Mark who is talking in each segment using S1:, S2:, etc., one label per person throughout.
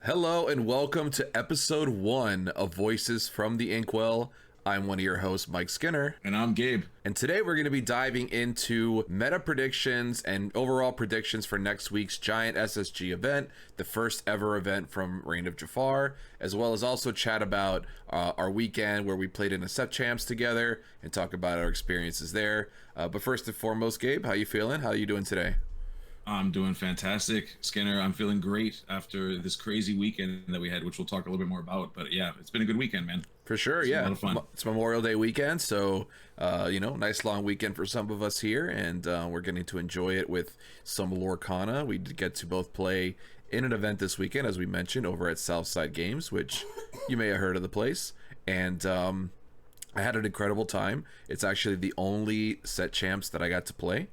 S1: Hello and welcome to episode 1 of Voices from the Inkwell. I'm one of your hosts, Mike Skinner.
S2: And I'm Gabe.
S1: And today we're going to be diving into meta predictions and overall predictions for next week's giant SSG event, the first ever event from Reign of Jafar, as well as also chat about our weekend where we played in a set champs together and talk about our experiences there. But first and foremost, Gabe, how you feeling? How are you doing today?
S2: I'm doing fantastic, Skinner. I'm feeling great after this crazy weekend that we had, which we'll talk a little bit more about. But yeah, it's been a good weekend, man.
S1: For sure, yeah. A lot of fun. It's Memorial Day weekend, so nice long weekend for some of us here, and we're getting to enjoy it with some Lorcana. We get to both play in an event this weekend, as we mentioned, over at Southside Games, which you may have heard of the place, and I had an incredible time. It's actually the only set champs that I got to play.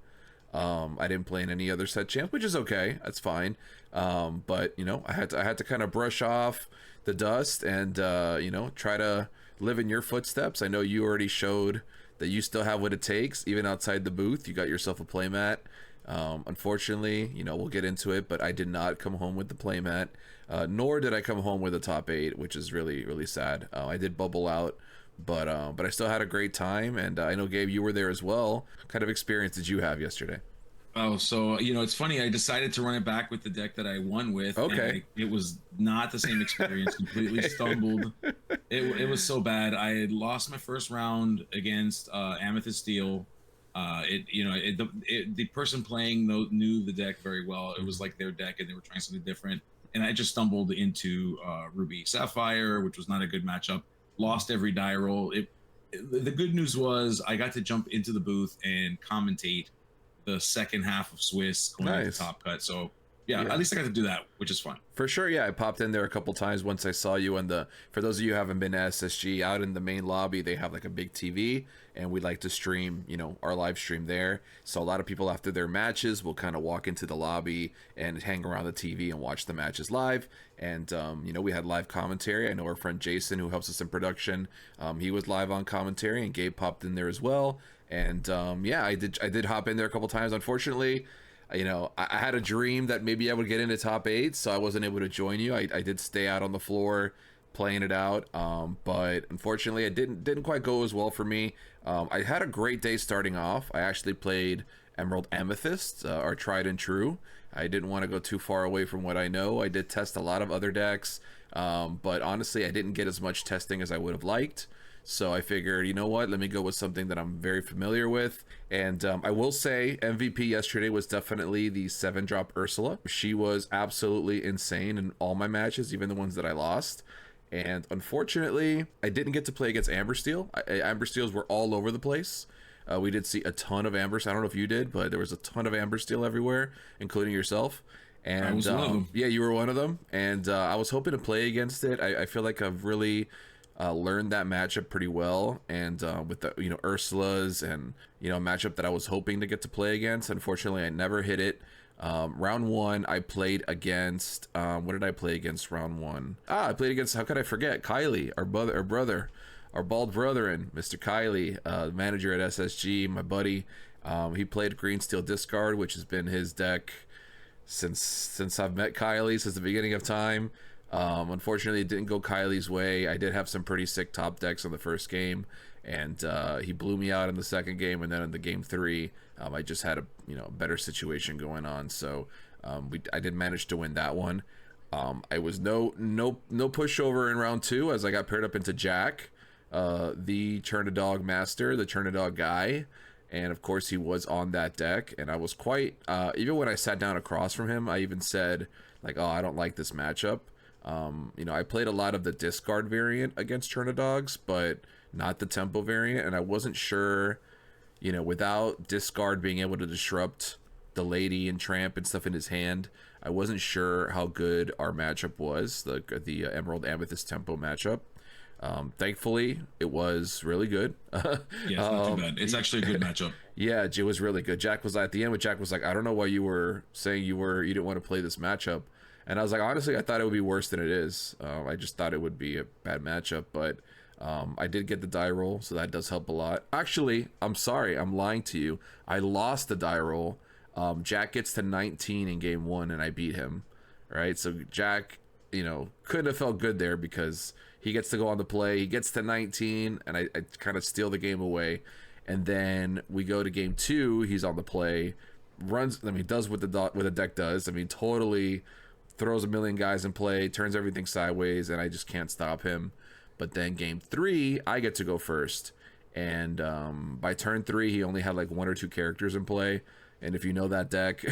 S1: I didn't play in any other set champs, which is okay. That's fine. But I had to kind of brush off the dust and try to live in your footsteps. I know you already showed that you still have what it takes, even outside the booth. You got yourself a playmat. Unfortunately, we'll get into it, but I did not come home with the playmat, nor did I come home with a top 8, which is really, really sad. I did bubble out, but I still had a great time, and I know, Gabe, you were there as well. What kind of experience did you have yesterday?
S2: Oh, so it's funny. I decided to run it back with the deck that I won with.
S1: Okay.
S2: It was not the same experience. Completely stumbled. It was so bad. I had lost my first round against Amethyst Steel. The person playing knew the deck very well. It was like their deck, and they were trying something different. And I just stumbled into Ruby Sapphire, which was not a good matchup. Lost every die roll. The good news was I got to jump into the booth and commentate the second half of Swiss going into Top Cut. So yeah, at least I got to do that, which is fun.
S1: For sure, yeah. I popped in there a couple times once I saw you. And for those of you who haven't been to SSG, out in the main lobby, they have like a big TV, and we like to stream, our live stream there. So a lot of people after their matches will kind of walk into the lobby and hang around the TV and watch the matches live. And we had live commentary. I know our friend Jason, who helps us in production, he was live on commentary, and Gabe popped in there as well. And I did hop in there a couple times. Unfortunately, I had a dream that maybe I would get into top 8, so I wasn't able to join you. I did stay out on the floor playing it out, but unfortunately it didn't quite go as well for me. I had a great day starting off. I actually played Emerald Amythest, our tried and true. I didn't want to go too far away from what I know. I did test a lot of other decks, but honestly I didn't get as much testing as I would have liked. So I figured, you know what, let me go with something that I'm very familiar with. And I will say MVP yesterday was definitely the 7-drop Ursula. She was absolutely insane in all my matches, even the ones that I lost. And unfortunately, I didn't get to play against Amber Steel. Amber Steels were all over the place. We did see a ton of Amber. I don't know if you did, but there was a ton of Amber Steel everywhere, including yourself. And
S2: I was one of them.
S1: Yeah, you were one of them. And I was hoping to play against it. I feel like I've really learned that matchup pretty well, and with the Ursulas and a matchup that I was hoping to get to play against. Unfortunately, I never hit it. Round 1 I played against what did I play against round 1? I played against, how could I forget, Kylie, our bald brother, and Mr. Kylie, manager at SSG, my buddy. He played Green Steel Discard, which has been his deck since I've met Kylie, since the beginning of time. Unfortunately, it didn't go Kylie's way. I did have some pretty sick top decks in the first game, and he blew me out in the second game, and then in the game 3, I just had a better situation going on. So I did manage to win that one. I was no pushover in round 2 as I got paired up into Jack, the Turn-a-Dog master, the Turn-a-Dog guy. And of course he was on that deck, and I was quite even when I sat down across from him, I even said like, oh, I don't like this matchup. I played a lot of the discard variant against Turn-a-Dogs, but not the tempo variant, and I wasn't sure, without discard being able to disrupt the lady and tramp and stuff in his hand, I wasn't sure how good our matchup was, the Emerald Amethyst tempo matchup. Thankfully, it was really good.
S2: Yeah, it's not too bad. It's actually a good matchup.
S1: Yeah, it was really good. Jack was at the end, but Jack was like, I don't know why you were saying you didn't want to play this matchup. And I was like, honestly, I thought it would be worse than it is. I just thought it would be a bad matchup, but I did get the die roll, so that does help a lot. Actually, I'm sorry, I'm lying to you. I lost the die roll. Jack gets to 19 in game 1, and I beat him. Right, so Jack you know, couldn't have felt good there because he gets to go on the play. He gets to 19, and I kind of steal the game away. And then we go to game 2. He's on the play, runs. I mean, does what the deck does. I mean, totally throws a million guys in play, turns everything sideways, and I just can't stop him. But then game 3, I get to go first. And by turn 3, he only had like 1 or 2 characters in play. And if you know that deck,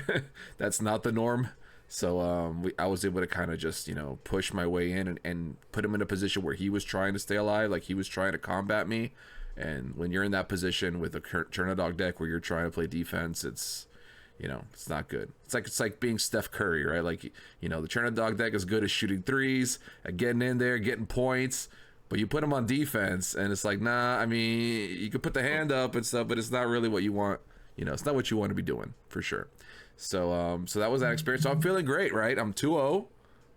S1: that's not the norm. So I was able to kind of just, you know, push my way in and put him in a position where he was trying to stay alive, like he was trying to combat me. And when you're in that position with a Chernodog deck where you're trying to play defense, it's, you know, it's not good. It's like being Steph Curry, right? Like, you know, the Chernodog deck is good at shooting threes, at getting in there, getting points, but you put him on defense, and it's like, nah. I mean, you could put the hand up and stuff, but it's not really what you want. You know, it's not what you want to be doing, for sure. So so that was that experience. So I'm feeling great, right? I'm 2-0.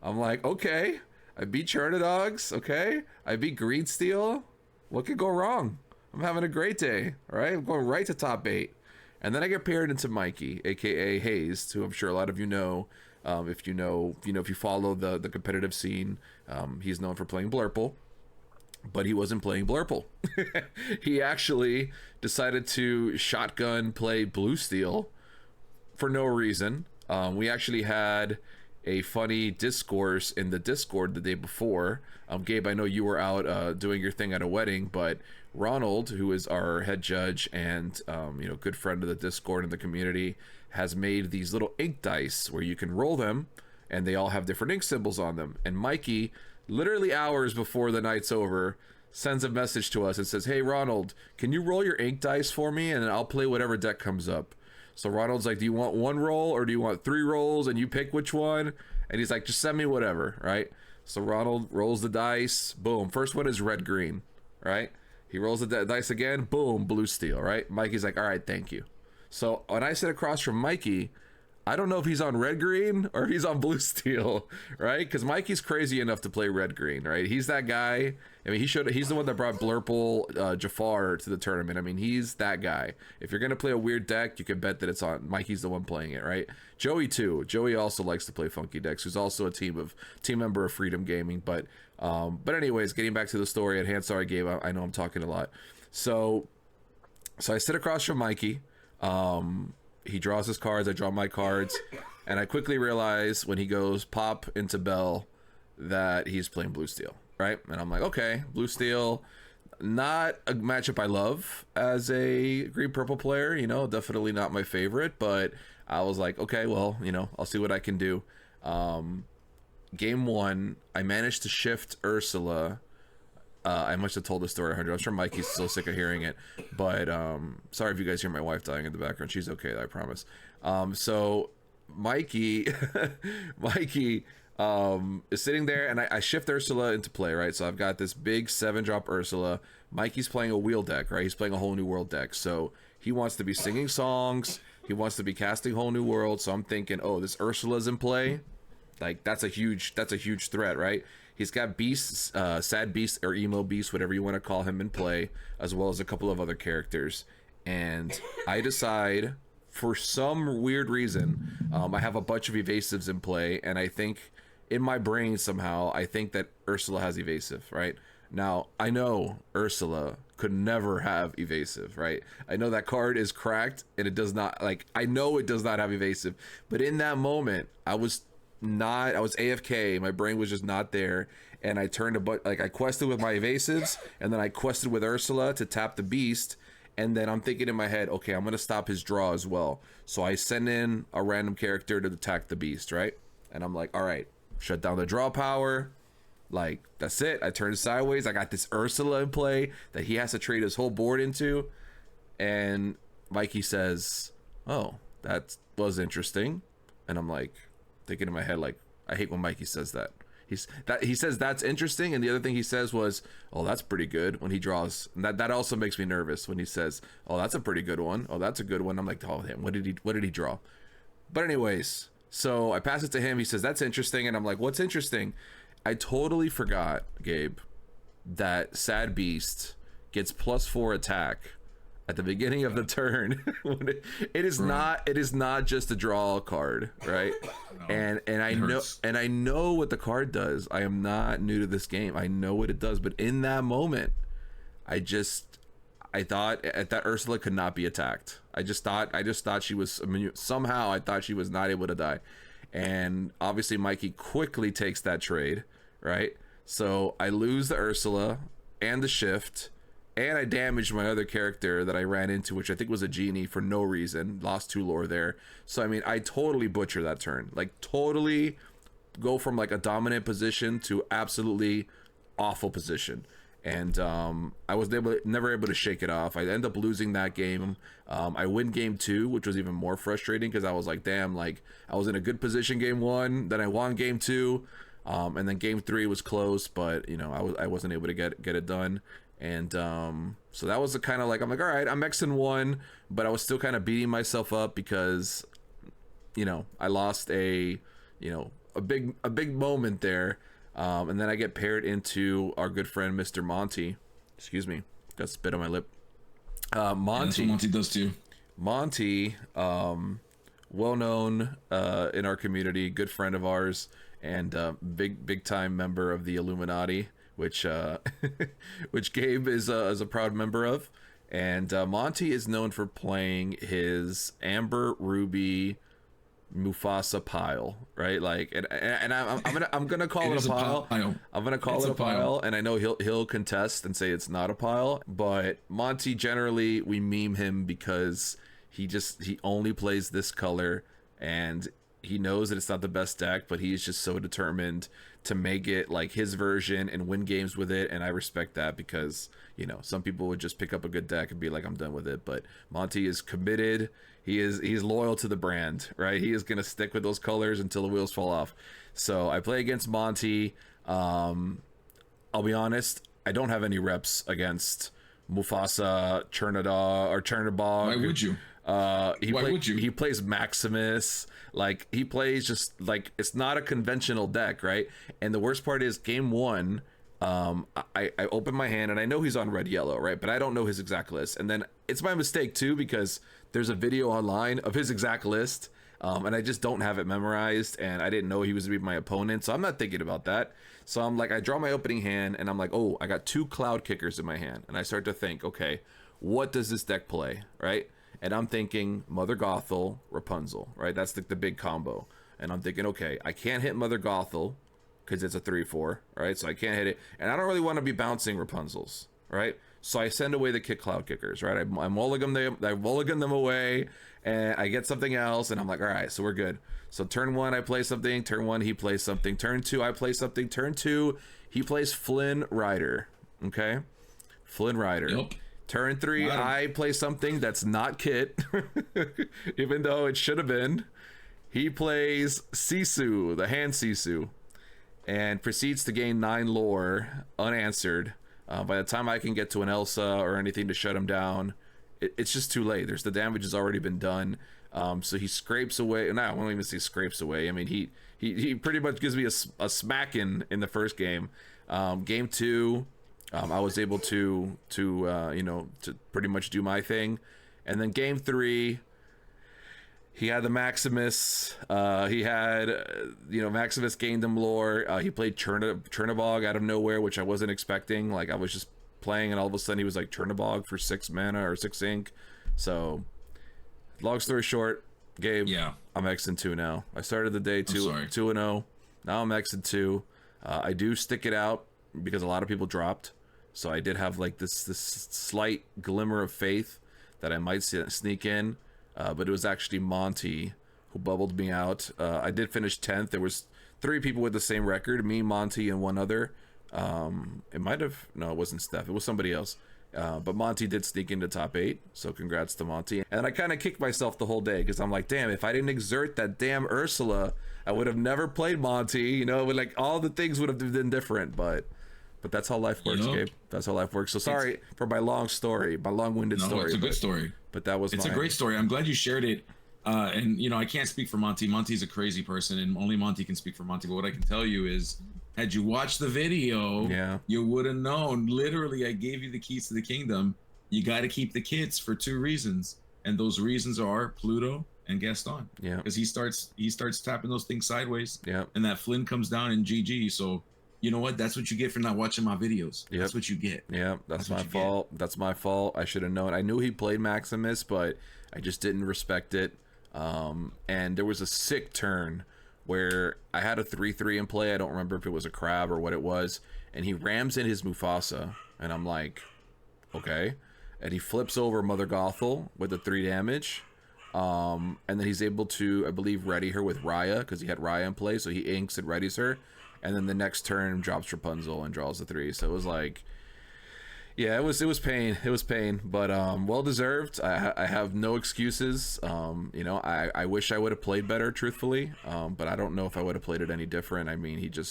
S1: I'm like, okay, I beat Chernodogs. Okay, I beat Green Steel. What could go wrong? I'm having a great day. All right, I'm going right to top 8. And then I get paired into Mikey, aka Hayes, who I'm sure a lot of you know. If you follow the competitive scene, he's known for playing Blurple, but he wasn't playing Blurple. He actually decided to shotgun play Blue Steel for no reason. We actually had a funny discourse in the Discord the day before. Gabe, I know you were out doing your thing at a wedding, but Ronald, who is our head judge and good friend of the Discord and the community, has made these little ink dice where you can roll them, and they all have different ink symbols on them. And Mikey, literally hours before the night's over, sends a message to us and says, "Hey Ronald, can you roll your ink dice for me, and I'll play whatever deck comes up." So Ronald's like, "Do you want 1 roll or do you want 3 rolls?" And you pick which one. And he's like, "Just send me whatever," right? So Ronald rolls the dice. Boom. First one is red green, right? He rolls the dice again. Boom, blue steel, right? Mikey's like, "All right, thank you." So when I sit across from Mikey, I don't know if he's on red green or if he's on blue steel, right? Because Mikey's crazy enough to play red green, right? He's that guy. I mean, he's the one that brought Blurple Jafar to the tournament. I mean, he's that guy. If you're gonna play a weird deck, you can bet that it's on Mikey's the one playing it, right? Joey too. Joey also likes to play funky decks. Who's also a team member of Freedom Gaming. But anyways, getting back to the story at hand. Sorry, Gabe. I know I'm talking a lot. So I sit across from Mikey. He draws his cards, I draw my cards, and I quickly realize when he goes pop into Bell that he's playing blue steel, right? And I'm like, okay, blue steel, not a matchup I love as a green purple player, definitely not my favorite, but I was like, okay, well, I'll see what I can do. Game 1, I managed to shift Ursula. I must have told the story 100. I'm sure Mikey's so sick of hearing it, but sorry if you guys hear my wife dying in the background. She's okay, I promise. So Mikey is sitting there, and I shift Ursula into play, right? So I've got this big 7-drop Ursula. Mikey's playing a wheel deck, right? He's playing a whole new world deck, so he wants to be singing songs. He wants to be casting whole new world. So I'm thinking, oh, this Ursula's in play. Like that's a huge threat, right? He's got Beasts, Sad Beast or Emo Beast, whatever you want to call him, in play, as well as a couple of other characters. And I decide, for some weird reason, I have a bunch of evasives in play, and I think in my brain somehow, I think that Ursula has evasive, right? Now, I know Ursula could never have evasive, right? I know that card is cracked, and it does not, I know it does not have evasive, but in that moment, I was AFK. My brain was just not there, and I turned I quested with my evasives, and then I quested with Ursula to tap the beast, and then I'm thinking in my head, okay, I'm gonna stop his draw as well. So I send in a random character to attack the beast, right? And I'm like, all right, shut down the draw power. Like that's it. I turned sideways. I got this Ursula in play that he has to trade his whole board into, and Mikey says, "Oh, that was interesting," and I'm like, thinking in my head, like, I hate when Mikey says that. He says that's interesting, and the other thing he says was, "Oh, that's pretty good," when he draws. And that also makes me nervous when he says, "Oh, that's a pretty good one. Oh, that's a good one." I'm like, "Oh, damn, what did he draw?" But anyways, so I pass it to him. He says, "That's interesting," and I'm like, "What's interesting?" I totally forgot, Gabe, that Sad Beast gets +4 attack at the beginning of the turn. When it is
S2: Right.
S1: not just a draw card, right?
S2: No,
S1: And I
S2: it
S1: know
S2: hurts.
S1: what the card does. I am not new to this game. I know what it does, but in that moment, I thought that Ursula could not be attacked. I just thought she was, I mean, somehow I thought she was not able to die. And obviously Mikey quickly takes that trade, right? So I lose the Ursula and the shift, and I damaged my other character that I ran into, which I think was a genie, for no reason. Lost 2 lore there. So I mean, I totally butcher that turn. Like, totally go from like a dominant position to absolutely awful position. And I was never able to shake it off. I end up losing that game. I win game 2, which was even more frustrating because I was like, damn, like I was in a good position game 1, then I won game 2, and then game 3 was close, but you know, I wasn't able to get it done. And so that was the kind of like, I'm like, all right, I'm Xing 1, but I was still kind of beating myself up because, you know, I lost a big moment there. And then I get paired into our good friend Mr. Monty. Excuse me, got spit on my lip.
S2: Yeah, that's what Monty does too.
S1: Monty, well known in our community, good friend of ours, and big time member of the Illuminati, which which Gabe is a proud member of. And Monty is known for playing his Amber Ruby Mufasa pile, right? Like, and I'm gonna call it a pile. I'm gonna call it a pile, and I know he'll contest and say it's not a pile. But Monty, generally we meme him because he only plays this color, and he knows that it's not the best deck, but he's just so determined to make it like his version and win games with it. And I respect that because, you know, some people would just pick up a good deck and be like, I'm done with it. But Monty is committed. He's loyal to the brand, right? He is gonna stick with those colors until the wheels fall off. So I play against Monty. I'll be honest, I don't have any reps against Mufasa, Chernabog.
S2: Why would you? Why would you?
S1: He plays Maximus. Like, he plays just like, it's not a conventional deck, right? And the worst part is game 1, I open my hand and I know he's on red yellow, right? But I don't know his exact list. And then it's my mistake too, because there's a video online of his exact list, and I just don't have it memorized, and I didn't know he was gonna be my opponent, so I'm not thinking about that. So I'm like, I draw my opening hand and I'm like, oh, I got 2 cloud kickers in my hand, and I start to think, okay, what does this deck play, right? And I'm thinking Mother Gothel, Rapunzel, right? That's the big combo. And I'm thinking, okay, I can't hit Mother Gothel because it's a 3/4, right? So I can't hit it, and I don't really want to be bouncing Rapunzels, right? So I send away the cloud kickers, right? I mulligan them away, and I get something else, and I'm like, all right, so we're good. So turn 1, I play something. Turn 1, he plays something. Turn 2, I play something. Turn 2, he plays Flynn Rider. Okay, Flynn Rider.
S2: Yep.
S1: Turn 3, I play something that's not Kit, even though it should have been. He plays Sisu, the hand Sisu, and proceeds to gain 9 lore unanswered. By the time I can get to an Elsa or anything to shut him down, it's just too late. The damage has already been done. So he scrapes away. No, I won't even say scrapes away. I mean, he pretty much gives me a smacking in the first game. Game 2, I was able to pretty much do my thing, and then game 3, he had the Maximus. He had Maximus gained him lore. He played Chernabog out of nowhere, which I wasn't expecting. Like, I was just playing, and all of a sudden he was like Chernabog for 6 mana or 6 ink. So, long story short, Gabe,
S2: yeah,
S1: I'm Xing 2 now. I started the day 2-0. Now I'm Xing 2. I do stick it out because a lot of people dropped. So I did have like this slight glimmer of faith that I might sneak in, but it was actually Monty who bubbled me out. I did finish 10th. There was 3 people with the same record, me, Monty, and one other. It wasn't Steph, it was somebody else. But Monty did sneak into top 8, so congrats to Monty. And I kind of kicked myself the whole day because I'm like, damn, if I didn't exert that damn Ursula, I would have never played Monty. Like, all the things would have been different, but that's how life works, Gabe. That's how life works. So sorry for my long-winded story.
S2: It's a good story.
S1: But that was
S2: a great story. I'm glad you shared it. And I can't speak for Monty. Monty's a crazy person, and only Monty can speak for Monty. But what I can tell you is, had you watched the video, you would have known. Literally, I gave you the keys to the kingdom, you got to keep the kits for 2 reasons, and those reasons are Pluto and Gaston.
S1: Yeah.
S2: Because he starts tapping those things sideways.
S1: Yeah.
S2: And that Flynn comes down in GG. So you know what? That's what you get for not watching my videos.
S1: Yep.
S2: That's what you get.
S1: Yeah, that's my fault. That's my fault. I should have known. I knew he played Maximus, but I just didn't respect it. And there was a sick turn where I had a 3/3 in play. I don't remember if it was a crab or what it was. And he rams in his Mufasa. And I'm like, okay. And he flips over Mother Gothel with the 3 damage. And then he's able to, I believe, ready her with Raya, because he had Raya in play. So he inks and readies her. And then the next turn drops Rapunzel and draws the 3. So it was like, yeah, it was pain. It was pain, but well deserved. I have no excuses. You know, I wish I would have played better, truthfully. But I don't know if I would have played it any different. I mean, he did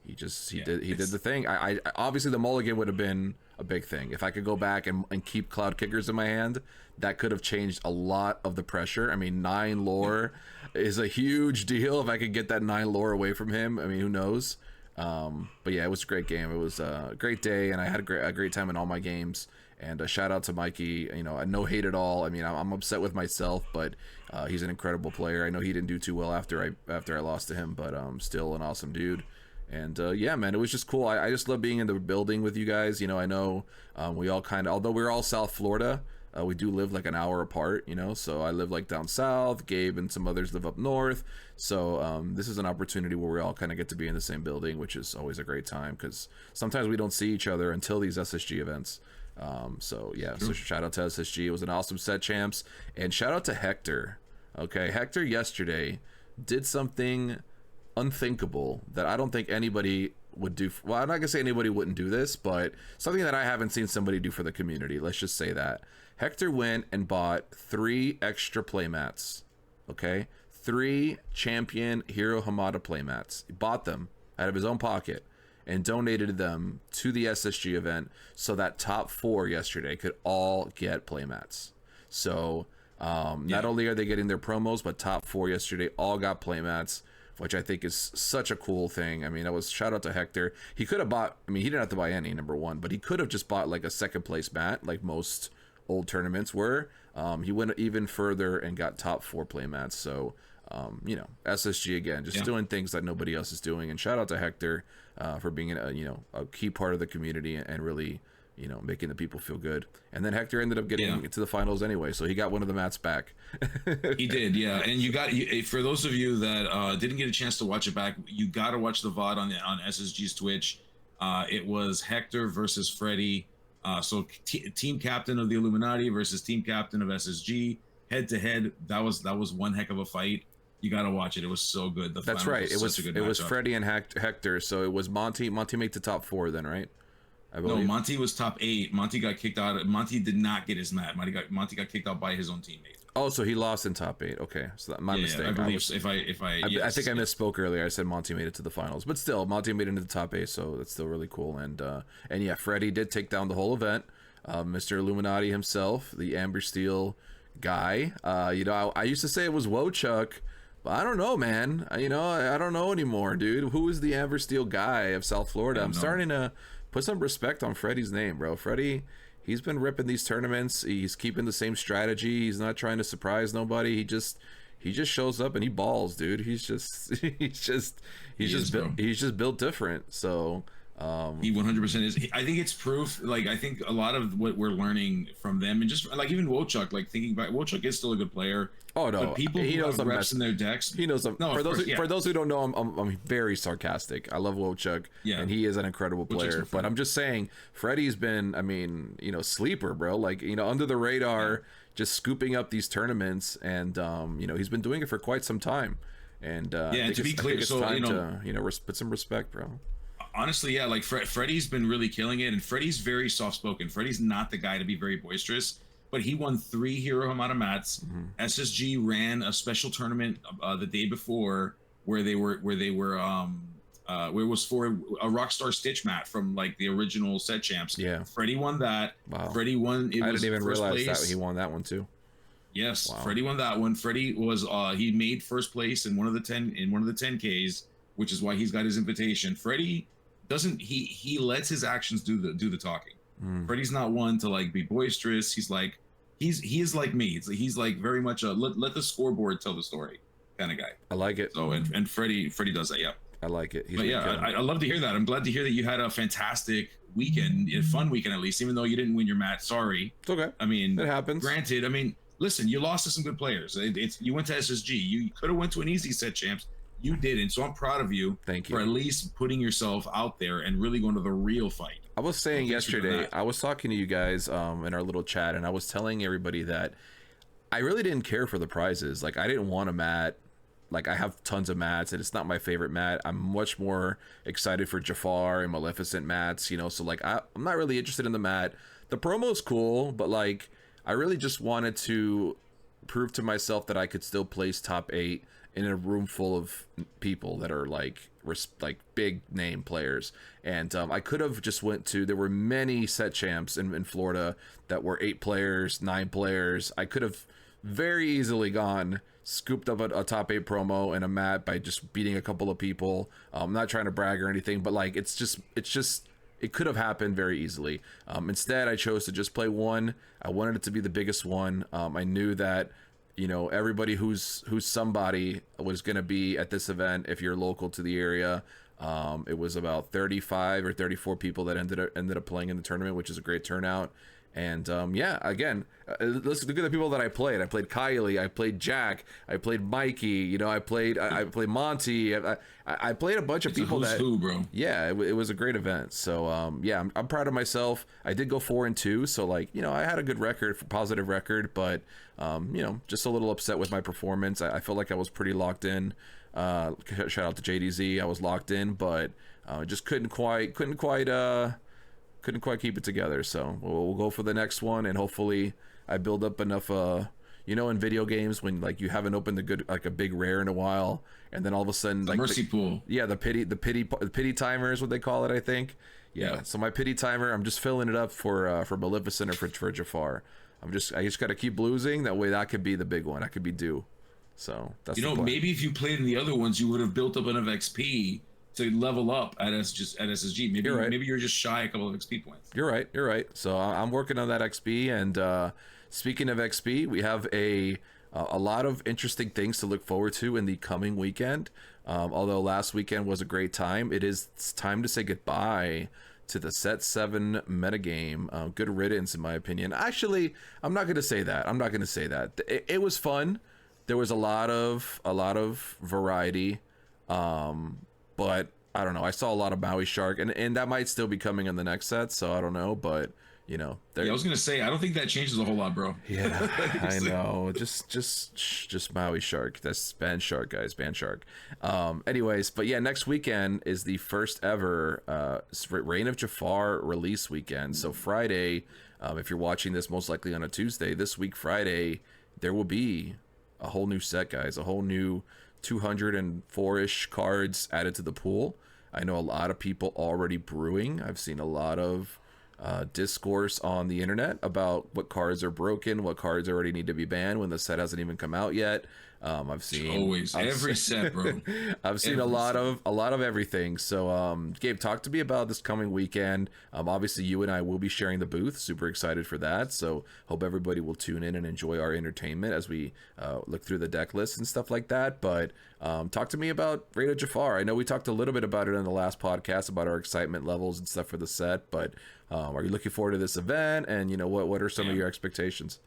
S1: the thing. I obviously the mulligan would have been a big thing. If I could go back and keep Cloud Kickers in my hand, that could have changed a lot of the pressure. I mean, 9 lore is a huge deal. If I could get that 9 lore away from him, I mean, who knows? But yeah, it was a great game. It was a great day, and I had a great time in all my games. And a shout out to Mikey. You know, no hate at all. I mean, I'm upset with myself, but he's an incredible player. I know he didn't do too well after I lost to him, but still an awesome dude. And yeah, man, it was just cool. I just love being in the building with you guys. You know, I know we all kind of, although we're all South Florida, we do live like an hour apart, you know, so I live like down south. Gabe and some others live up north. So this is an opportunity where we all kind of get to be in the same building, which is always a great time, because sometimes we don't see each other until these SSG events. So yeah, so shout out to SSG. It was an awesome set, champs. And shout out to Hector. Okay, Hector yesterday did something unthinkable that I don't think anybody would do. Well, I'm not gonna say anybody wouldn't do this, but something that I haven't seen somebody do for the community. Let's just say that Hector went and bought 3 extra playmats. Okay, 3 champion Hero Hamada playmats. He bought them out of his own pocket and donated them to the SSG event, so that top 4 yesterday could all get playmats. So not only are they getting their promos, but top 4 yesterday all got playmats, which I think is such a cool thing. I mean, that was shout out to Hector. He could have bought, I mean, he didn't have to buy any, number one, but he could have just bought like a 2nd place mat, like most old tournaments were. He went even further and got top 4 playmats. So, you know, SSG again, just doing things that nobody else is doing. And shout out to Hector for being a key part of the community and really, you know, making the people feel good. And then Hector ended up getting to the finals anyway, so he got one of the mats back.
S2: He did, yeah. And for those of you that didn't get a chance to watch it back, you got to watch the VOD on SSG's Twitch. It was Hector versus Freddy. So team captain of the Illuminati versus team captain of SSG, head to head. That was one heck of a fight. You got to watch it. It was so good.
S1: That's right. It was Freddy and Hector. So it was Monty made the top 4 then, right?
S2: No, Monty was top 8. Monty got kicked out. Monty did not get his mat. Monty got kicked out by his own teammate.
S1: Oh, so he lost in top 8. Okay, so my mistake.
S2: I believe
S1: I think I misspoke earlier. I said Monty made it to the finals, but still, Monty made it into the top 8, so that's still really cool. And yeah, Freddy did take down the whole event. Mr. Illuminati himself, the Amber Steel guy. You know, I used to say it was Wochuck, but I don't know, man. I don't know anymore, dude. Who is the Amber Steel guy of South Florida? I'm starting to put some respect on Freddy's name, bro. Freddy, he's been ripping these tournaments. He's keeping the same strategy. He's not trying to surprise nobody. He just shows up and he balls, dude. He's just built different. So
S2: he 100% is. I think it's proof. Like, I think a lot of what we're learning from them, and just like even Wochuck, like thinking back, Wochuck is still a good player.
S1: Oh no,
S2: but people who have reps in their decks,
S1: he knows them. No, for those who don't know, I'm very sarcastic. I love Wochuck, and he is an incredible player. But I'm just saying, Freddy's been, I mean, you know, sleeper, bro. Like, you know, under the radar, just scooping up these tournaments, and you know, he's been doing it for quite some time. And
S2: and to be clear, so
S1: time to put some respect, bro.
S2: Honestly, yeah, like Freddy's been really killing it, and Freddy's very soft-spoken. Freddy's not the guy to be very boisterous, but he won 3 Hero Hamada mats. SSG ran a special tournament the day before where it was for a Rockstar Stitch mat from like the original set champs.
S1: Yeah,
S2: Freddy won that.
S1: Wow.
S2: Freddy won.
S1: I didn't even realize that he won that one too.
S2: Yes, wow. Freddy won that one. Freddy was he made first place in one of the 10Ks, which is why he's got his invitation. Freddy doesn't he lets his actions do the talking. Freddie's not one to like be boisterous. He's like he is like me. He's like very much a let the scoreboard tell the story kind of guy.
S1: I like it.
S2: So and Freddie does that. Yeah.
S1: I like it.
S2: But yeah, I love to hear that. I'm glad to hear that you had a fantastic weekend, a fun weekend at least, even though you didn't win your match. Sorry.
S1: It's okay.
S2: I mean,
S1: it happens.
S2: Granted, I mean, listen, you lost to some good players. You went to SSG. You could have went to an easy set, champs. You didn't. So I'm proud of you.
S1: Thank you
S2: for at least putting yourself out there and really going to the real fight.
S1: I was saying yesterday, I was talking to you guys in our little chat, and I was telling everybody that I really didn't care for the prizes. Like, I didn't want a mat. Like, I have tons of mats, and it's not my favorite mat. I'm much more excited for Jafar and Maleficent mats, you know? So, like, I'm not really interested in the mat. The promo's cool, but, like, I really just wanted to prove to myself that I could still place top 8 in a room full of people that are, like big name players. And I could have just went to... There were many set champs in Florida that were 8 players, 9 players. I could have very easily scooped up a top 8 promo and a mat by just beating a couple of people. I'm not trying to brag or anything, but like it could have happened very easily. Instead, I chose to just play one. I wanted it to be the biggest one. I knew that, you know, everybody who's somebody was going to be at this event if you're local to the area. It was about 35 or 34 people that ended up playing in the tournament, which is a great turnout. And yeah, again, let's look at the people that I played. I played Kylie, I played Jack, I played Mikey, you know, I played Monty. I played a bunch of people that
S2: bro.
S1: Yeah, it was a great event. So yeah, I'm proud of myself. I did go 4-2, so like, you know, I had a good record, positive record, but you know, just a little upset with my performance. I felt like I was pretty locked in. Shout out to JDZ, I was locked in, but just couldn't quite keep it together. So we'll go for the next one, and hopefully I build up enough you know, in video games when like you haven't opened a big rare in a while, and then all of a sudden
S2: the mercy pool.
S1: Yeah, the pity timer is what they call it, I think. Yeah. So my pity timer, I'm just filling it up for Maleficent or for Jafar. I just got to keep losing. That way that could be the big one. I could be due. So that's,
S2: you know, maybe if you played in the other ones, you would have built up enough XP to level up at SSG. Maybe maybe you're just shy a couple of XP points.
S1: You're right. So I'm working on that XP. And speaking of XP, we have a lot of interesting things to look forward to in the coming weekend. Although last weekend was a great time, it's time to say goodbye to the Set 7 metagame. Good riddance, in my opinion. Actually, I'm not going to say that. It was fun. There was a lot of variety. But I don't know. I saw a lot of Maui Shark, and that might still be coming in the next set. So I don't know, but you know.
S2: Yeah, I was gonna say I don't think that changes a whole lot, bro.
S1: Yeah, I know. Just Maui Shark. That's Ban Shark, guys. Ban Shark. Anyways, but yeah, next weekend is the first ever Reign of Jafar release weekend. So Friday, if you're watching this, most likely on a Tuesday, this week Friday, there will be a whole new set, guys. A whole new 204-ish cards added to the pool. I know a lot of people already brewing. I've seen a lot of discourse on the internet about what cards are broken, what cards already need to be banned when the set hasn't even come out yet. I've seen
S2: every set, bro.
S1: I've seen a lot of everything. So Gabe, talk to me about this coming weekend. Obviously you and I will be sharing the booth. Super excited for that. So hope everybody will tune in and enjoy our entertainment as we look through the deck list and stuff like that. But talk to me about Reign of Jafar. I know we talked a little bit about it in the last podcast about our excitement levels and stuff for the set, but are you looking forward to this event? And you know, what are some of your expectations?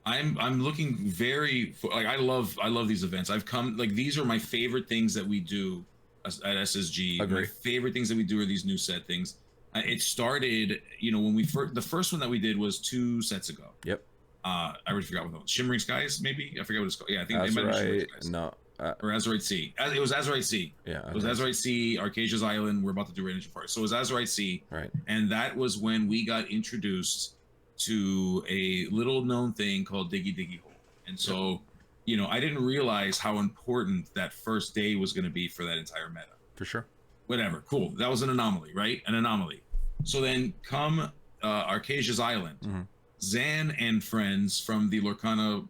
S2: I'm looking very like I love these events. I've come like these are my favorite things that we do at SSG.
S1: Agree.
S2: My favorite things that we do are these new set things. It started, you know, when the first one that we did was 2 sets ago.
S1: Yep.
S2: I already forgot what it was. Shimmering Skies, maybe? I forget what it's called. Yeah, I think
S1: that's
S2: they might
S1: right.
S2: Shimmering Skies.
S1: No.
S2: Or Azurite Sea. It was Azurite Sea.
S1: Yeah.
S2: It was Azurite Sea, Arcasia's Island. We're about to do Reign of Jafar. So it was Azurite Sea.
S1: Right.
S2: And that was when we got introduced to a little known thing called Diggy Diggy Hole. And so, you know, I didn't realize how important that first day was going to be for that entire meta.
S1: For sure.
S2: Whatever. Cool. That was an anomaly, right? An anomaly. So then come Arcasia's Island.
S1: Mm-hmm.
S2: Zan and friends from the Lorcana,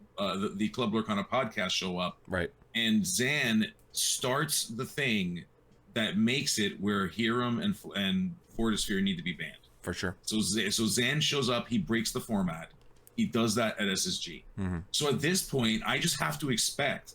S2: the Club Lorcana podcast show up.
S1: Right.
S2: And Zan starts the thing that makes it where Hiram and Fortisphere need to be banned.
S1: For sure.
S2: So Zan shows up, he breaks the format. He does that at SSG. So at this point, I just have to expect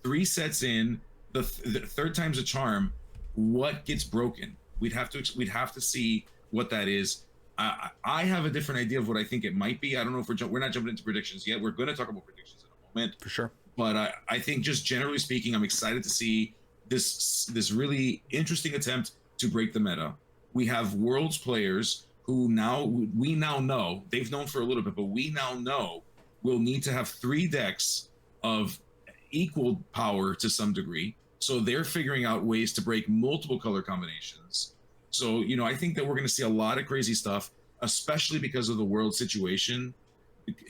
S2: 3 sets in, the third time's a charm. What gets broken? We'd have to see what that is. I have a different idea of what I think it might be. I don't know if we're not jumping into predictions yet. We're going to talk about predictions in a moment.
S1: For sure.
S2: But I think just generally speaking, I'm excited to see this really interesting attempt to break the meta. We have Worlds players who we now know, they've known for a little bit, but we now know we'll need to have 3 decks of equal power to some degree. So they're figuring out ways to break multiple color combinations. So, I think that we're going to see a lot of crazy stuff, especially because of the world situation,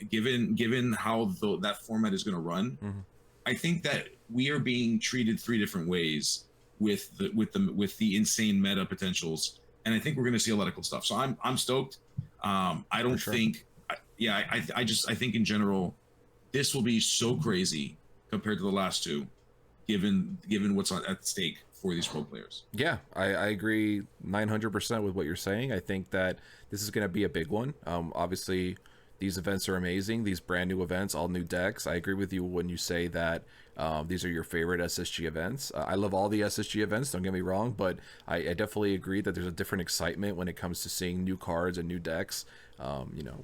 S2: given how that format is going to run. I think that we are being treated 3 different ways with the insane meta potentials, and I think we're going to see a lot of cool stuff. So I'm stoked. I don't think, I think in general, this will be so crazy compared to the last 2, given what's at stake for these pro players.
S1: Yeah, I agree 900% with what you're saying. I think that this is going to be a big one. Obviously, these events are amazing. These brand new events, all new decks. I agree with you when you say that these are your favorite SSG events. I love all the SSG events, don't get me wrong, but I definitely agree that there's a different excitement when it comes to seeing new cards and new decks.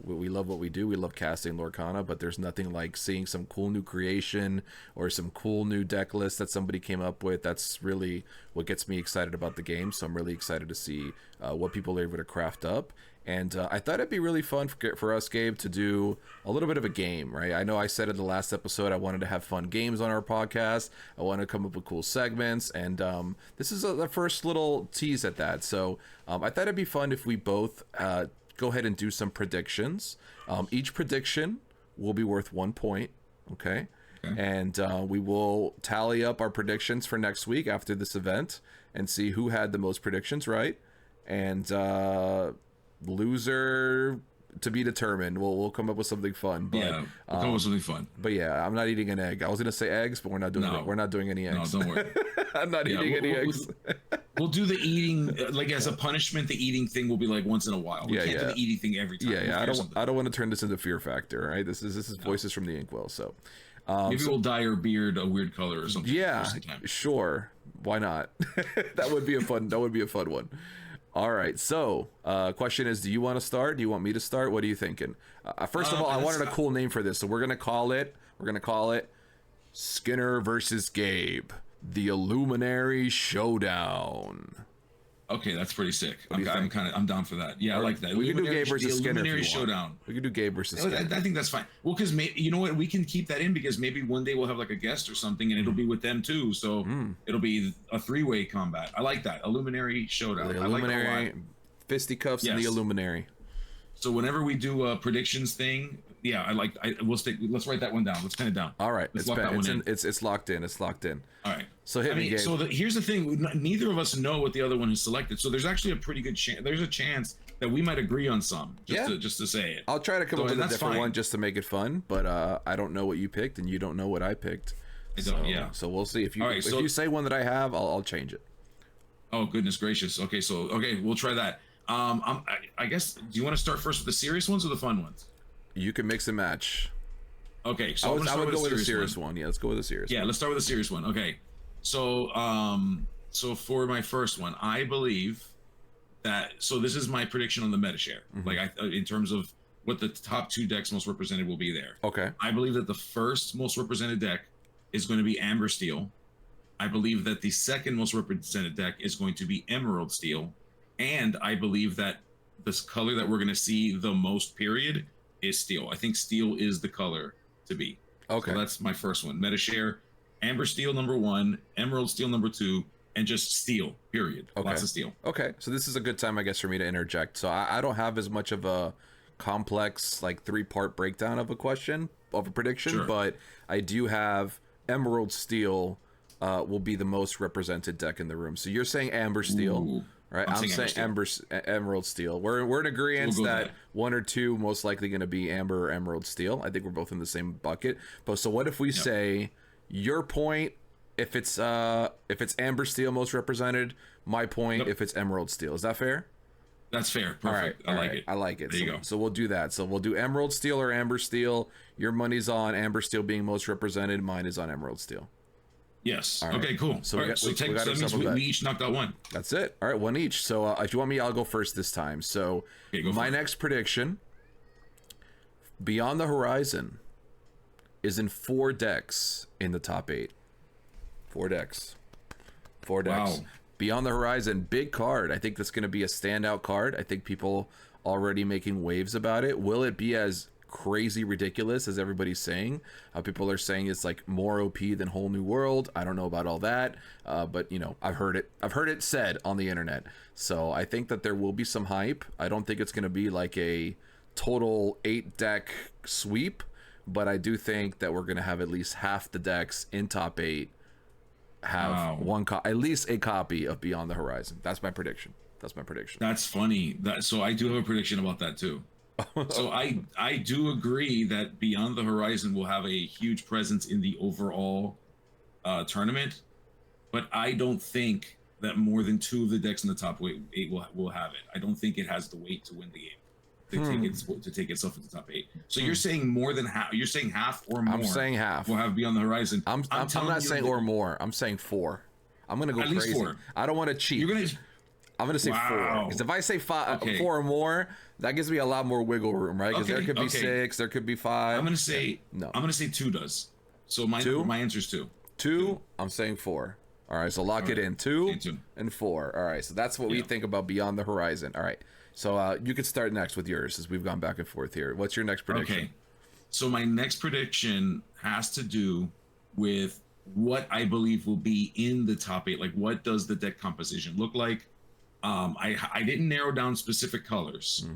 S1: We love what we do. We love casting Lorcana, but there's nothing like seeing some cool new creation or some cool new deck list that somebody came up with. That's really what gets me excited about the game. So I'm really excited to see what people are able to craft up. And I thought it'd be really fun for us, Gabe, to do a little bit of a game, right? I know I said in the last episode I wanted to have fun games on our podcast. I want to come up with cool segments, and this is the first little tease at that. So I thought it'd be fun if we both go ahead and do some predictions. Each prediction will be worth 1 point, okay? And we will tally up our predictions for next week after this event and see who had the most predictions right. And loser to be determined. We'll come up with something fun. But,
S2: we'll come up with something fun.
S1: But yeah, I'm not eating an egg. I was gonna say eggs, but we're not doing it. We're not doing any eggs.
S2: No, don't worry.
S1: I'm not eating any eggs.
S2: We'll do the eating, like as a punishment. The eating thing will be like once in a while. We can't do the eating thing every time.
S1: Yeah. I don't want to turn this into Fear Factor. Right? This is voices from the Inkwell. So
S2: maybe we'll dye our beard a weird color or something. Yeah,
S1: sure. Why not? That would be a fun one. All right, so question is, do you want to start? Do you want me to start? What are you thinking? First of all, I wanted a cool name for this, so we're gonna call it Skinner versus Gabe, the Illuminary Showdown.
S2: Okay, that's pretty sick. I'm down for that. Yeah, I like that.
S1: We can do Gabe versus Skinner.
S2: Illuminary Showdown.
S1: We can do Gabe versus Skinner.
S2: I think that's fine. Well, because you know what, we can keep that in because maybe one day we'll have like a guest or something, and it'll be with them too. So it'll be a 3-way combat. I like that. Illuminary Showdown.
S1: The Illuminary, I like fisticuffs, and the Illuminary.
S2: So whenever we do a predictions thing, yeah, we'll stick. Let's write that one down. Let's pin it down.
S1: All right, it's locked in. It's locked in.
S2: All right.
S1: So hit me, Gabe.
S2: So here's the thing: neither of us know what the other one has selected. So there's actually a pretty good chance. There's a chance that we might agree on some. Just to say it.
S1: I'll try to come up with a different one just to make it fun. But I don't know what you picked, and you don't know what I picked. So we'll see if you say one that I have, I'll change it.
S2: Oh goodness gracious! Okay, we'll try that. I guess. Do you want to start first with the serious ones or the fun ones?
S1: You can mix and match.
S2: Okay, so
S1: I would go with a serious one. Yeah, let's go with a serious one.
S2: Yeah, let's start with a serious one. Okay, so for my first one, I believe that. So this is my prediction on the meta share. Like in terms of what the top 2 decks most represented will be there.
S1: Okay.
S2: I believe that the first most represented deck is going to be Amber Steel. I believe that the second most represented deck is going to be Emerald Steel. And I believe that this color that we're going to see the most, period, is steel. I think steel is the color to be.
S1: Okay.
S2: So that's my first one. Meta share, Amber Steel number 1, Emerald Steel number 2, and just steel, period.
S1: Okay.
S2: Lots of steel.
S1: Okay. So this is a good time, I guess, for me to interject. So I don't have as much of a complex, like 3-part breakdown of a prediction, but I do have Emerald Steel will be the most represented deck in the room. So you're saying Amber Steel.
S2: Ooh.
S1: Right, I'm saying Emerald Steel. We're in agreement that 1 or 2 most likely going to be Amber or Emerald Steel. I think we're both in the same bucket. But so what if we say your point if it's Amber Steel most represented, my point if it's Emerald Steel? Is that fair?
S2: That's fair.
S1: All right,
S2: Perfect. I like it.
S1: I like it.
S2: There you go.
S1: So we'll do that. So we'll do Emerald Steel or Amber Steel. Your money's on Amber Steel being most represented. Mine is on Emerald Steel.
S2: Yes.
S1: All right.
S2: Okay, cool.
S1: So
S2: All
S1: we
S2: right,
S1: got, we got
S2: that means we each knocked out one.
S1: That's it. All right, one each. So if you want me, I'll go first this time. So
S2: Okay,
S1: my next prediction, Beyond the Horizon, is in 4 decks in the top 8. 4 decks. 4 decks.
S2: Wow.
S1: Beyond the Horizon, big card. I think that's going to be a standout card. I think people already making waves about it. Will it be as crazy ridiculous as everybody's saying? People are saying it's like more OP than Whole New World. I don't know about all that, but you know, I've heard it said on the internet. So I think that there will be some hype. I don't think it's going to be like a total 8 deck sweep, but I do think that we're going to have at least half the decks in top 8 have at least a copy of Beyond the Horizon. That's my prediction.
S2: That's funny. So I do have a prediction about that too. So I do agree that Beyond the Horizon will have a huge presence in the overall tournament, but I don't think that more than 2 of the decks in the top 8 will have it. I don't think it has the weight to win the game. To take itself into the top 8. So you're saying more than half? You're saying half or more?
S1: I'm saying half.
S2: Will have Beyond the Horizon.
S1: I'm not saying or more. I'm saying 4. I'm gonna go
S2: at
S1: crazy.
S2: Least 4.
S1: I don't want to cheat. I'm gonna say 4 because if I say 5, 4 or more, that gives me a lot more wiggle room, right? Because there could be 6, there could be 5.
S2: I'm gonna say no. I'm gonna say 2 does. So my answer is 2.
S1: 2. I'm saying 4. All right, so lock it in. 2 and 4. All right, so that's what we think about Beyond the Horizon. All right. So you could start next with yours as we've gone back and forth here. What's your next prediction?
S2: Okay. So my next prediction has to do with what I believe will be in the top 8. Like, what does the deck composition look like? I didn't narrow down specific colors,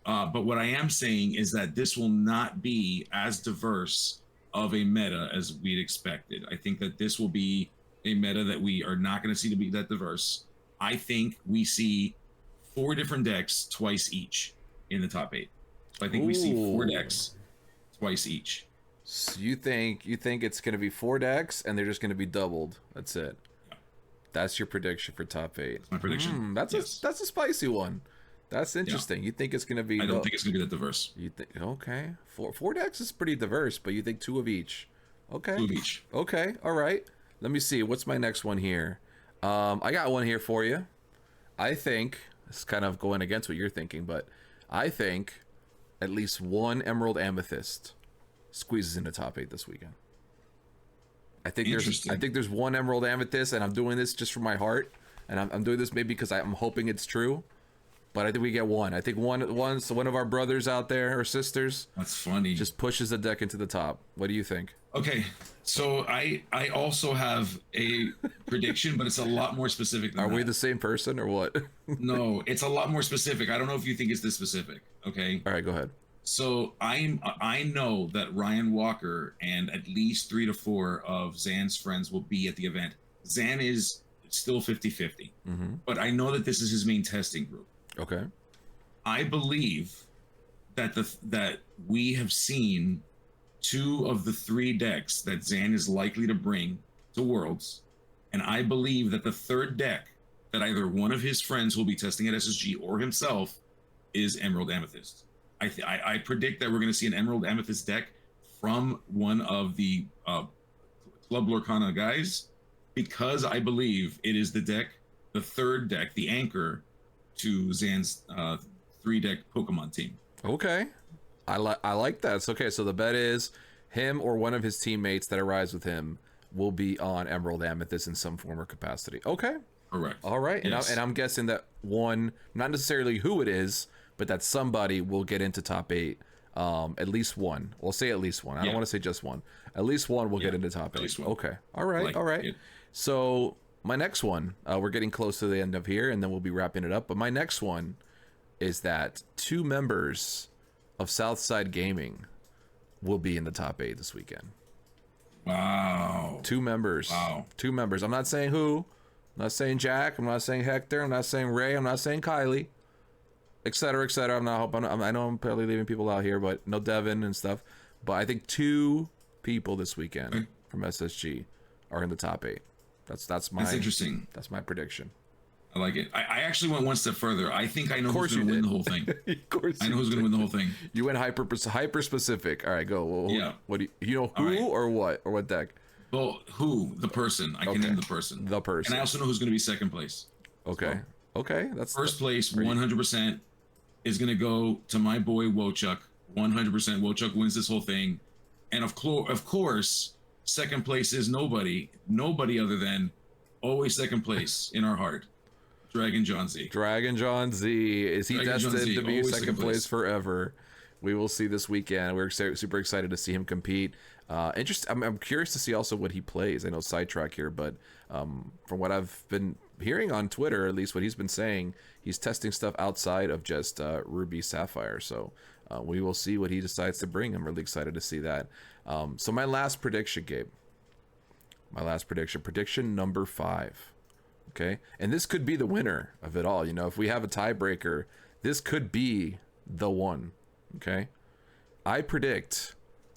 S2: but what I am saying is that this will not be as diverse of a meta as we'd expected. I think that this will be a meta that we are not going to see to be that diverse. I think we see 4 different decks twice each in the top 8. So I think we see 4 decks twice each.
S1: So you think it's going to be 4 decks and they're just going to be doubled? That's it. Yeah. That's your prediction for top 8.
S2: That's my prediction.
S1: That's a spicy one. That's interesting. Yeah. You think it's going to be?
S2: I don't think it's going to be that diverse.
S1: You think? Okay, 4 decks is pretty diverse, but you think 2 of each? Okay.
S2: 2 of each.
S1: Okay. All right. Let me see. What's my next one here? I got one here for you. I think it's kind of going against what you're thinking, but I think at least 1 Emerald Amethyst squeezes into top 8 this weekend. I think there's 1 Emerald Amethyst, and I'm doing this just from my heart, and I'm doing this maybe because I'm hoping it's true, but I think we get 1. I think one of our brothers out there or sisters.
S2: That's funny.
S1: Just pushes the deck into the top. What do you think?
S2: Okay, so I also have a prediction, but it's a lot more specific than that.
S1: Are we the same person or what?
S2: No, it's a lot more specific. I don't know if you think it's this specific. Okay.
S1: All right, go ahead.
S2: So I know that Ryan Walker and at least 3 to 4 of Zan's friends will be at the event. Zan is still 50-50, but I know that this is his main testing group.
S1: Okay.
S2: I believe that we have seen 2 of the 3 decks that Zan is likely to bring to Worlds, and I believe that the 3rd deck that either one of his friends will be testing at SSG or himself is Emerald Amethyst. I predict that we're going to see an Emerald Amethyst deck from one of the Club Lorcana guys, because I believe it is the 3rd deck, the anchor to Zan's 3-deck Pokemon team.
S1: Okay. I like that. It's okay. So the bet is him or one of his teammates that arrives with him will be on Emerald Amethyst in some form or capacity. Okay.
S2: Correct.
S1: All right.
S2: Yes.
S1: And I'm guessing that one, not necessarily who it is, but that somebody will get into top 8. At least 1. We'll say at least 1. I don't want to say just 1. At least 1 will get into top 8. Okay. All right. All right. So my next one, we're getting close to the end of here, and then we'll be wrapping it up. But my next one is that 2 members of Southside Gaming will be in the top 8 this weekend.
S2: Wow.
S1: 2 members.
S2: Wow.
S1: 2 members. I'm not saying who. I'm not saying Jack. I'm not saying Hector. I'm not saying Ray. I'm not saying Kylie, etc., etc. I know I'm probably leaving people out here, but no Devin and stuff. But I think 2 people this weekend from SSG are in the top 8. That's interesting. That's my prediction.
S2: I like it. I actually went one step further. I think I know who's going to win the whole thing.
S1: Of course,
S2: I know who's going to win the whole thing.
S1: You went hyper specific. All right, go. Well,
S2: yeah.
S1: What do you know? Who
S2: right.
S1: or what deck?
S2: Well, who? The person. I can name the person.
S1: The person.
S2: And I also know who's going to be second place.
S1: Okay. So, okay. That's
S2: first place. 100% is going to go to my boy Wochuk. 100%. Wochuk wins this whole thing. And of course, second place is nobody other than always second place in our heart. Dragon John Z.
S1: Dragon John Z. Is he destined to be second place forever? We will see this weekend. We're super excited to see him compete. I'm curious to see also what he plays. I know sidetrack here, but from what I've been hearing on Twitter, at least what he's been saying, he's testing stuff outside of just Ruby Sapphire. So we will see what he decides to bring. I'm really excited to see that. So my last prediction, Gabe. Prediction number 5. Okay, and this could be the winner of it all. You know, if we have a tiebreaker, this could be the one. Okay, I predict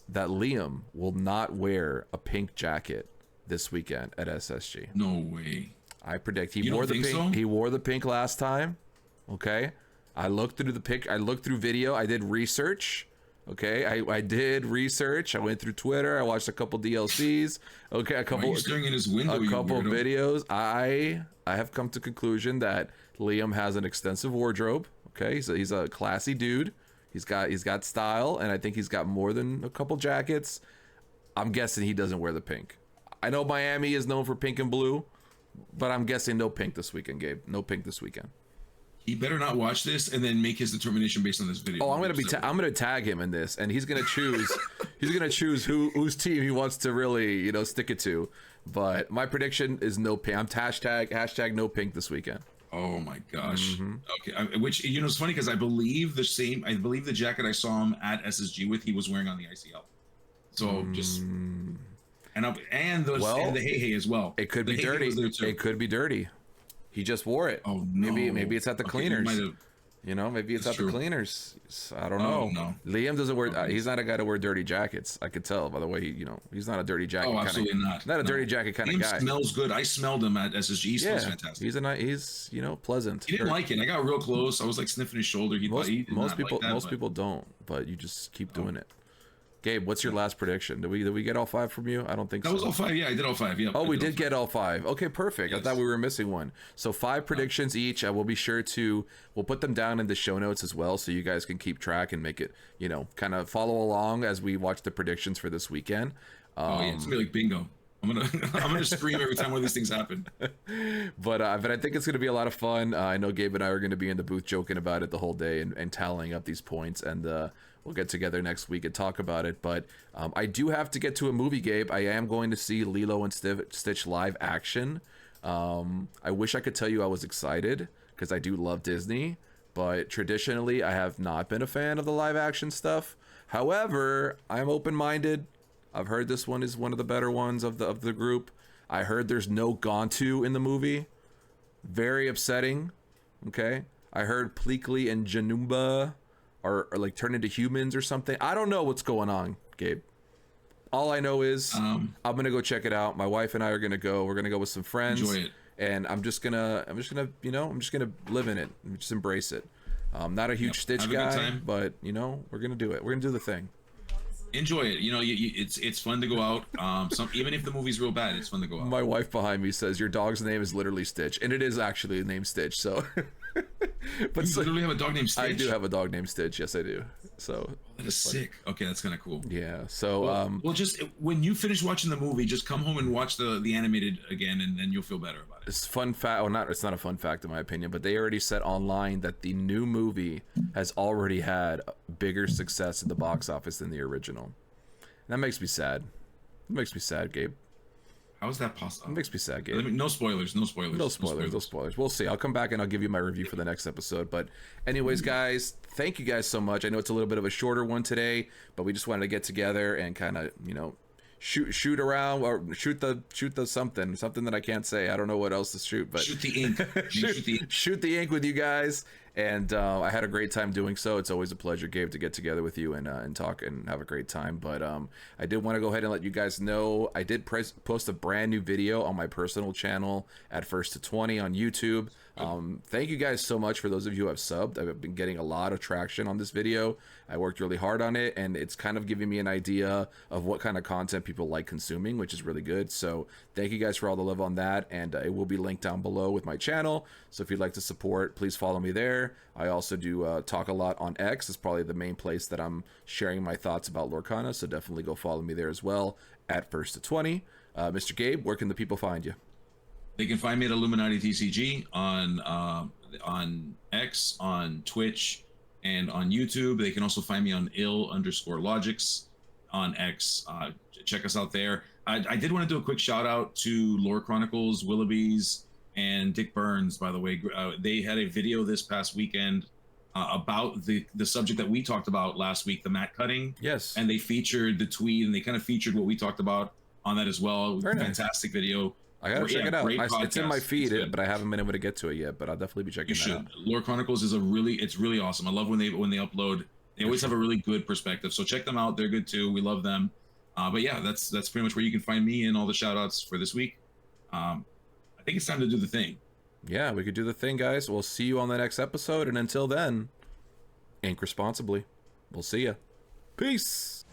S1: that Liam will not wear a pink jacket this weekend at SSG.
S2: No way.
S1: I predict he wore the pink. So? He wore the pink last time. Okay, I looked through the pic. I looked through video. I did research. Okay, I did research. I went through Twitter. I watched a couple DLCs. Okay, a couple.
S2: Why are you staring in his window,
S1: a couple videos. I have come to conclusion that Liam has an extensive wardrobe. Okay, so he's a classy dude. He's got style, and I think he's got more than a couple jackets. I'm guessing he doesn't wear the pink. I know Miami is known for pink and blue, but I'm guessing no pink this weekend, Gabe. No pink this weekend.
S2: He better not watch this and then make his determination based on this video.
S1: Oh, I'm gonna tag him in this, and he's gonna choose. He's gonna choose whose team he wants to really stick it to. But my prediction is no pink. I'm hashtag no pink this weekend.
S2: Oh my gosh. Okay, which it's funny because I believe the jacket I saw him at SSG with, he was wearing on the ICL. So just and the hey as well.
S1: It could be dirty. It could be dirty. He just wore it.
S2: Oh no.
S1: Maybe it's at the cleaners. Maybe it's at the cleaners. I don't know.
S2: No.
S1: Liam doesn't wear. He's not a guy to wear dirty jackets. I could tell by the way he's not a dirty jacket.
S2: Oh, absolutely
S1: not. Not a dirty jacket kind of guy.
S2: He smells good. I smelled him at SSG. He smells fantastic.
S1: He's pleasant.
S2: He didn't like it. I got real close. I was like sniffing his shoulder. Most
S1: people don't, but you just keep doing it. Gabe, what's your last prediction? Did we get all 5 from you? I don't think so.
S2: That was all 5. Yeah, I did all 5. Yeah.
S1: Oh, we did get all 5. Okay, perfect. Yes. I thought we were missing one. So 5 predictions each. We'll be sure we'll put them down in the show notes as well, so you guys can keep track and make it, kind of follow along as we watch the predictions for this weekend.
S2: It's gonna be like bingo. I'm gonna scream every time one of these things happen.
S1: But I think it's gonna be a lot of fun. I know Gabe and I are gonna be in the booth joking about it the whole day and tallying up these points, and we'll get together next week and talk about it. But I do have to get to a movie, Gabe. I am going to see Lilo and Stitch live action. I wish I could tell you I was excited because I do love Disney, but traditionally I have not been a fan of the live action stuff. However, I'm open-minded. I've heard this one is one of the better ones of the group. I heard there's no Gontu in the movie. Very upsetting. Okay. I heard Pleakley and Janumba are like turned into humans or something. I don't know what's going on, Gabe. All I know is I'm gonna go check it out. My wife and I are gonna go. We're gonna go with some friends.
S2: Enjoy it.
S1: And I'm just gonna live in it and just embrace it. Not a huge Stitch guy, but we're gonna do it. We're gonna do the thing.
S2: Enjoy it. It's fun to go out. Even if the movie's real bad, it's fun to go out.
S1: My wife behind me says your dog's name is literally Stitch, and it is actually named Stitch. So,
S2: but you literally have a dog named Stitch.
S1: I do have a dog named Stitch. Yes, I do. So
S2: that is sick. Okay, that's kind of cool.
S1: Yeah. So
S2: well, just when you finish watching the movie, just come home and watch the animated again, and then you'll feel better about it.
S1: It's fun fact. Well, it's not a fun fact in my opinion, but they already said online that the new movie has already had bigger success at the box office than the original. That makes me sad. It makes me sad, Gabe.
S2: How is that possible?
S1: It makes me sad, Gabe.
S2: No spoilers. No spoilers.
S1: We'll see. I'll come back and I'll give you my review for the next episode. But anyways, guys, thank you guys so much. I know it's a little bit of a shorter one today, but we just wanted to get together and kind of, shoot around or shoot the something that I can't say. I don't know what else to shoot, but
S2: shoot the ink.
S1: shoot the ink with you guys. And I had a great time doing so. It's always a pleasure, Gabe, to get together with you and talk and have a great time. But I did want to go ahead and let you guys know I did post a brand new video on my personal channel at First to 20 on YouTube. Thank you guys so much for those of you who have subbed. I've been getting a lot of traction on this video. I worked really hard on it, and it's kind of giving me an idea of what kind of content people like consuming, which is really good. So thank you guys for all the love on that, and it will be linked down below with my channel. So if you'd like to support, please follow me there. I also do talk a lot on X. It's probably the main place that I'm sharing my thoughts about Lorcana, so definitely go follow me there as well at First to 20. Mr. Gabe, where can the people find you?
S2: They can find me at Illuminati TCG on X, on Twitch, and on YouTube. They can also find me on ill_logics on X. Check us out there. I did want to do a quick shout out to Lore Chronicles, Willoughby's, and Dick Burns, by the way. They had a video this past weekend about the subject that we talked about last week, the mat cutting.
S1: Yes.
S2: And they featured the tweet, and they kind of featured what we talked about on that as well.
S1: Very
S2: Fantastic video.
S1: I gotta check it out. It's in my feed,
S2: but
S1: I haven't been able to get to it yet. But I'll definitely be checking that out.
S2: Lore Chronicles is it's really awesome. I love when they upload. They always have a really good perspective. So check them out. They're good too. We love them. But yeah, that's pretty much where you can find me and all the shout outs for this week. I think it's time to do the thing.
S1: Yeah, we could do the thing, guys. We'll see you on the next episode, and until then, ink responsibly. We'll see ya. Peace.